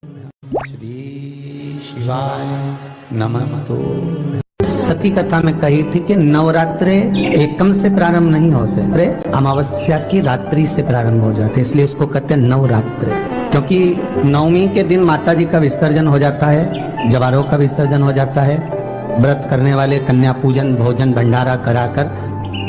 श्री शिवाय नमस्तु। सती कथा में कही थी कि नवरात्रे एकम से प्रारंभ नहीं होते, अमावस्या की रात्रि से प्रारंभ हो जाते, इसलिए उसको कहते हैं नवरात्रे। क्योंकि नवमी के दिन माता जी का विसर्जन हो जाता है, जवारों का विसर्जन हो जाता है, व्रत करने वाले कन्या पूजन भोजन भंडारा कराकर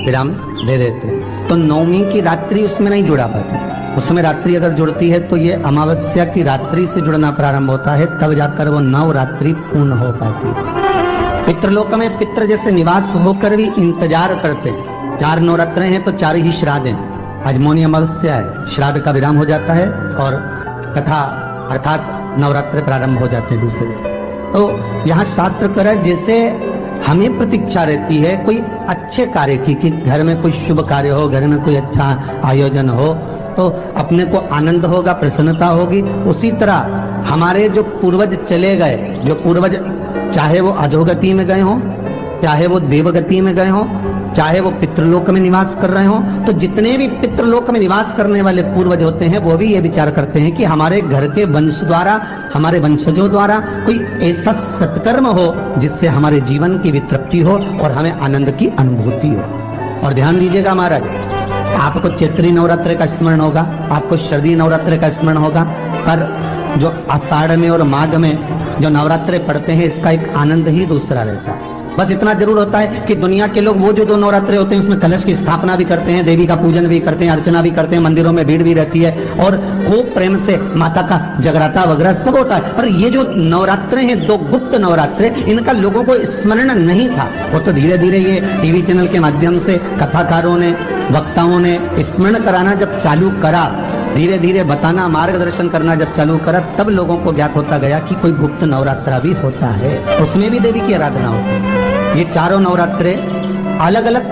विराम दे देते। तो नवमी की रात्रि उसमें नहीं जुड़ा पाती, उसमें रात्रि अगर जुड़ती है तो ये अमावस्या की रात्रि से जुड़ना प्रारंभ होता है, तब जाकर वो नवरात्रि पूर्ण हो पाती है। पितृलोक में पितृ जैसे निवास होकर भी इंतजार करते हैं। 4 नवरात्रे हैं तो 4 ही श्राद्ध हैं। आज मौनी अमावस्या है, श्राद्ध का विराम हो जाता है और कथा अर्थात नवरात्रे प्रारंभ हो जाते हैं दूसरे दिन। तो यहाँ शास्त्र कह रहा है जैसे हमें प्रतीक्षा रहती है कोई अच्छे कार्य की, कि घर में कोई शुभ कार्य हो, घर में कोई अच्छा आयोजन हो तो अपने को आनंद होगा, प्रसन्नता होगी। उसी तरह हमारे जो पूर्वज चले गए, जो पूर्वज चाहे वो अधोगति में गए हों, चाहे वो देवगति में गए हों, चाहे वो पितृलोक में निवास कर रहे हों, तो जितने भी पितृलोक में निवास करने वाले पूर्वज होते हैं वो भी ये विचार करते हैं कि हमारे घर के वंश द्वारा, हमारे वंशजों द्वारा कोई ऐसा सत्कर्म हो जिससे हमारे जीवन की वितृप्ति हो और हमें आनंद की अनुभूति हो। और ध्यान दीजिएगा महाराज, आपको चैत्री नवरात्रि का स्मरण होगा, आपको शरदी नवरात्रि का स्मरण होगा, पर जो आषाढ़ में और माघ में जो नवरात्रे पढ़ते हैं इसका एक आनंद ही दूसरा रहता है। बस इतना जरूर होता है कि दुनिया के लोग वो जो 2 नवरात्रे होते हैं उसमें कलश की स्थापना भी करते हैं, देवी का पूजन भी करते हैं, अर्चना भी करते हैं, मंदिरों में भीड़ भी रहती है और खूब प्रेम से माता का जगराता वगैरह सब होता है। पर ये जो नवरात्रे हैं 2 गुप्त नवरात्रे, इनका लोगों को स्मरण नहीं था। वो तो धीरे धीरे ये टीवी चैनल के माध्यम से कथाकारों ने, वक्ताओं ने स्मरण कराना जब चालू करा, धीरे धीरे बताना, मार्गदर्शन करना जब चालू करा, तब लोगों को ज्ञात होता गया कि कोई गुप्त नवरात्रा भी होता है, उसमें भी देवी की आराधना होती है। ये 4 नवरात्रे अलग अलग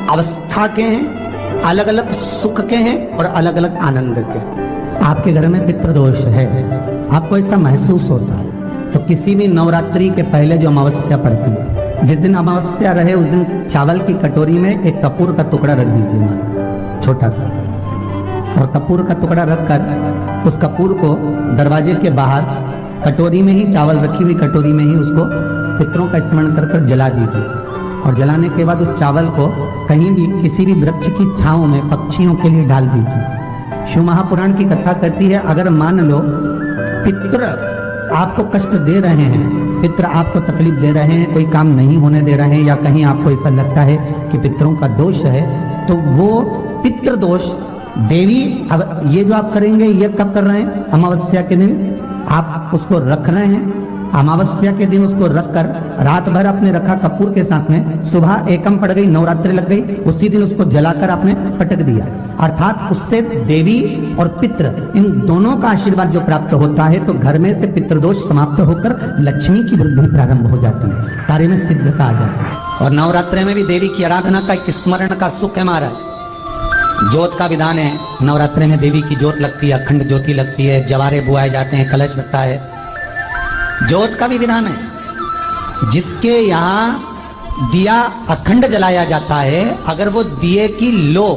अवस्था के हैं, अलग अलग सुख के हैं और अलग अलग आनंद के। आपके घर में पितृदोष है, आपको ऐसा महसूस होता है, तो किसी भी नवरात्रि के पहले जो अमावस्या पड़ती है, जिस दिन अमावस्या रहे उस दिन चावल की कटोरी में एक कपूर का टुकड़ा रख दीजिए, छोटा सा, और कपूर का टुकड़ा रखकर उस कपूर को दरवाजे के बाहर कटोरी में ही, चावल रखी हुई कटोरी में ही उसको पितरों का स्मरण कर कर जला दीजिए। और जलाने के बाद उस चावल को कहीं भी किसी भी वृक्ष की छांव में पक्षियों के लिए डाल दीजिए। शिव महापुराण की कथा कहती है, अगर मान लो पितृ आपको कष्ट दे रहे हैं, पितृ आपको तकलीफ दे रहे हैं, कोई काम नहीं होने दे रहे हैं, या कहीं आपको ऐसा लगता है कि पितरों का दोष है, तो वो पितृ दोष देवी, अब ये जो आप करेंगे ये कब कर रहे हैं? अमावस्या के दिन आप उसको रख रहे हैं। अमावस्या के दिन उसको रखकर रात भर आपने रखा कपूर के साथ में, सुबह एकम पड़ गई, नवरात्रि लग गई, उसी दिन उसको जलाकर आपने पटक दिया। अर्थात उससे देवी और पितृ इन दोनों का आशीर्वाद जो प्राप्त होता है, तो घर में से पितृदोष समाप्त होकर लक्ष्मी की वृद्धि प्रारंभ हो जाती है, कार्य में सिद्धता आ जाती है। और नवरात्रि में भी देवी की आराधना का एक स्मरण का सुख है महाराज। ज्योत का विधान है, नवरात्रि में देवी की ज्योत लगती है, अखंड ज्योति लगती है, जवारे बुआए जाते हैं, कलश लगता है, ज्योत का भी विधान है। जिसके यहाँ दिया अखंड जलाया जाता है, अगर वो दिए की लो,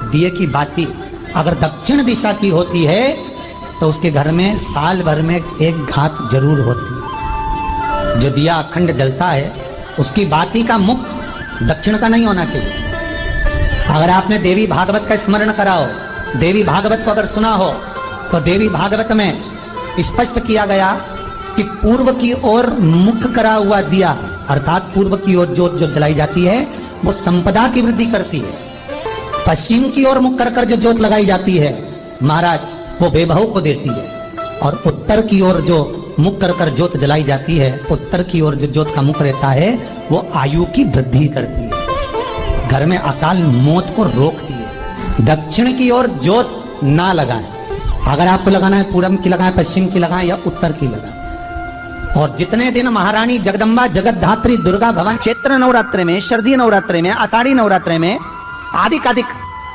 दिए की बाती अगर दक्षिण दिशा की होती है तो उसके घर में साल भर में एक घात जरूर होती है। जो दिया अखंड जलता है उसकी बाती का मुख दक्षिण का नहीं होना चाहिए। अगर आपने देवी भागवत का स्मरण कराओ, देवी भागवत को अगर सुना हो, तो देवी भागवत में स्पष्ट किया गया कि पूर्व की ओर मुख करा हुआ दिया, अर्थात पूर्व की ओर ज्योत जो जलाई जाती है वो संपदा की वृद्धि करती है। पश्चिम की ओर मुख कर जो ज्योत लगाई जाती है महाराज, वो बेबहू को देती है। और उत्तर की ओर जो मुख कर ज्योत जलाई जाती है, उत्तर की ओर जो ज्योत का मुख रहता है वो आयु की वृद्धि करती है, घर में अकाल मौत को रोकती है। दक्षिण की ओर ज्योत ना लगाएं, अगर आपको लगाना है पूरब की लगाएं, पश्चिम की लगाएं या उत्तर की लगाएं। और जितने दिन महारानी जगदम्बा जगतधात्री दुर्गा भवानी चैत्र नवरात्रि में, शरदी नवरात्रि में, आषाढ़ी नवरात्रि में आधिकाधिक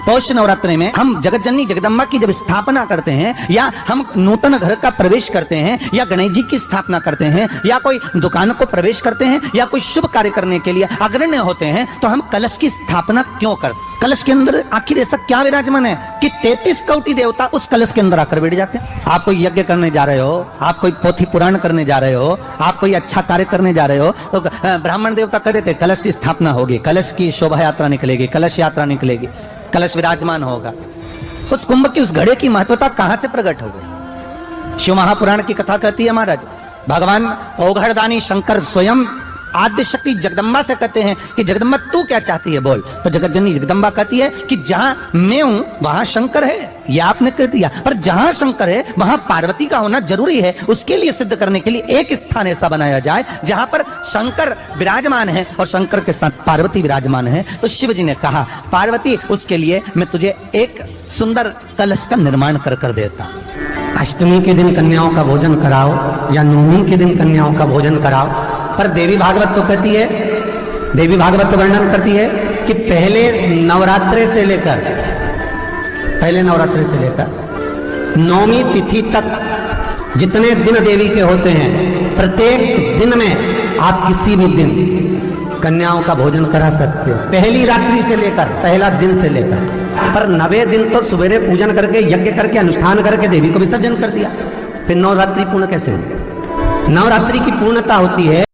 पौष नवरात्रि में हम जगत जननी जगदम्बा की जब स्थापना करते हैं, या हम नूतन घर का प्रवेश करते हैं, या गणेश जी की स्थापना करते हैं, या कोई दुकान को प्रवेश करते हैं, या कोई शुभ कार्य करने के लिए अग्रण्य होते हैं, तो हम कलश की स्थापना क्यों करते? कलश के अंदर आखिर ऐसा क्या विराजमान है कि 33 कोटि देवता उस कलश के अंदर आकर बैठ जाते हैं? आप कोई यज्ञ करने जा रहे हो, आप कोई पोथी पुराण करने जा रहे हो, आप कोई अच्छा कार्य करने जा रहे हो, तो ब्राह्मण देवता कह देते कलश की स्थापना होगी, कलश की शोभा यात्रा निकलेगी, कलश यात्रा निकलेगी, कलश विराजमान होगा। उस कुंभ की उस घड़े की महत्वता कहां से प्रकट हो गई? शिव महापुराण की कथा कहती है महाराज, भगवान औघड़दानी शंकर स्वयं आद्य शक्ति जगदम्बा से कहते हैं कि जगदम्बा तू क्या चाहती है बोल। तो जगत जननी जगदम्बा कहती है कि जहां मैं हूं वहां शंकर है। ये आपने कह दिया, पर जहां शंकर है वहां पार्वती का होना जरूरी है। उसके लिए सिद्ध करने के लिए एक स्थान ऐसा बनाया जाए जहां पर शंकर विराजमान है और शंकर के साथ पार्वती विराजमान है। तो शिव जी ने कहा, पार्वती उसके लिए मैं तुझे एक सुंदर कलश का निर्माण कर देता। अष्टमी के दिन कन्याओं का भोजन कराओ या नवमी के दिन कन्याओं का भोजन कराओ, पर देवी भागवत तो कहती है, देवी भागवत तो वर्णन करती है कि पहले नवरात्रि से लेकर नौमी तिथि तक जितने दिन देवी के होते हैं, प्रत्येक दिन में आप किसी भी दिन कन्याओं का भोजन करा सकते हो, पहली रात्रि से लेकर, पहला दिन से लेकर। पर 9वें दिन तो सवेरे पूजन करके, यज्ञ करके, अनुष्ठान करके देवी को विसर्जन कर दिया। फिर नवरात्रि पूर्ण कैसे हुई? नवरात्रि की पूर्णता होती है